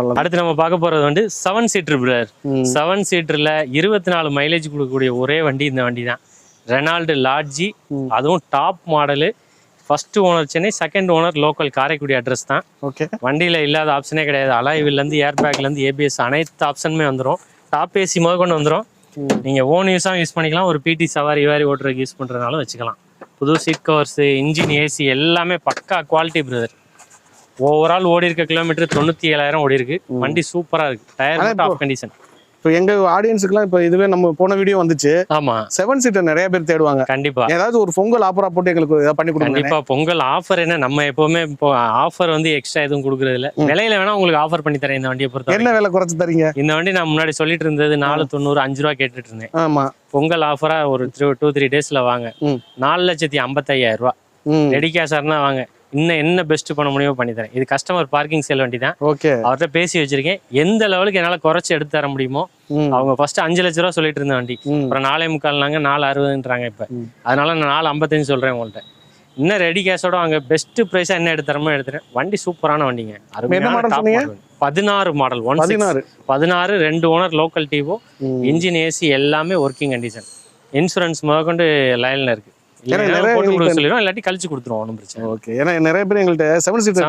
நல்லது. அடுத்து நம்ம பார்க்க போறது வந்து 7 சீட்டர் பிரதர். 7 சீட்டர்ல 24 மைலேஜ் கொடுக்கக்கூடிய ஒரே வண்டி இந்த வண்டி தான். ரெனால்டு லாட்ஜி, அதுவும் top model. First owner Chennai, second owner local Karaikudi address தான். ஓகே. வண்டியில இல்லாத ஆப்ஷனே கிடையாது. அலாய்விலேருந்து ஏர் பேக்லேருந்து ஏபிஎஸ் அனைத்து ஆப்ஷனுமே வந்துடும். டாப் ஏசி முதற்கொண்டு வந்துடும். நீங்க ஓன் யூஸாக யூஸ் பண்ணிக்கலாம். ஒரு பிடி சவாரி வாரி ஓட்டுறதுக்கு யூஸ் பண்றதுனாலும் வச்சுக்கலாம். புது சீட் கவர்ஸ், இன்ஜின், ஏசி எல்லாமே பக்கா குவாலிட்டி பிரதர். ஓவரால் ஓடி இருக்க கிலோமீட்டர் 97,000 ஓடி இருக்கு. வண்டி சூப்பரா இருக்கு. Tyre top condition. இப்போ எங்க ஆடியன்ஸுக்குலாம் இப்போ இதுவே நம்ம போன வீடியோ வந்துச்சு. ஆமா, 7 சீட்டர் நிறைய பேர் தேடுவாங்க. கண்டிப்பா ஏதாவது ஒரு பொங்கல் ஆஃபரா போட்டு எங்களுக்கு ஏதாவது பண்ணி கொடுங்க. கண்டிப்பா பொங்கல் ஆஃபர் என்ன, நம்ம எப்பவுமே இப்போ ஆஃபர் வந்து எக்ஸ்ட்ரா எதுவும் கொடுக்குறது இல்ல. விலையில வேணா உங்களுக்கு ஆஃபர் பண்ணி தரேன். இந்த வண்டியை பொறுத்த என்ன விலை குறைச்சு தரீங்க? இந்த வண்டி நான் முன்னாடி சொல்லிட்டு இருந்தது 490 5 ரூபா கேட்டுட்டு இருந்தேன். ஆமா, பொங்கல் ஆஃபரா ஒரு 2-3 டேஸ்ல வாங்க. 4,55,000 ரூபா ரெடி கேஷா இருந்தா வாங்க. இன்னும் என்ன பெஸ்ட் பண்ண முடியுமோ பண்ணி தரேன். இது கஸ்டமர் பார்க்கிங் சேல் வண்டி தான். ஓகே. அவர்கிட்ட பேசி வச்சிருக்கேன். எந்த லெவலுக்கு என்னால குறைச்சு எடுத்து தர முடியுமோ. அவங்க ஃபர்ஸ்ட் 5 லட்ச ரூபா சொல்லிட்டு இருந்த வண்டி, அப்புறம் 4,45 4,60ன்றாங்க இப்ப. அதனால நான் 4,55 சொல்றேன் உங்கள்ட்ட. இன்னும் ரெடி கேஷோட வாங்க. பெஸ்ட் பிரைஸா என்ன எடுத்து தரமோ எடுத்துறேன். வண்டி சூப்பரான வண்டிங்க. 16 model 16 2 owner local Divo, engine, AC எல்லாமே ஒர்க்கிங் கண்டிஷன். இன்சூரன்ஸ் முதற்கொண்டு லைன்ல இருக்கு. இல்லாட்டி கழிச்சு கொடுத்துருவோம். ஒன்றும் பிரச்சனை. ஓகே. ஏன்னா நிறைய பேர் எங்கள்கிட்ட 7 சீட்டர்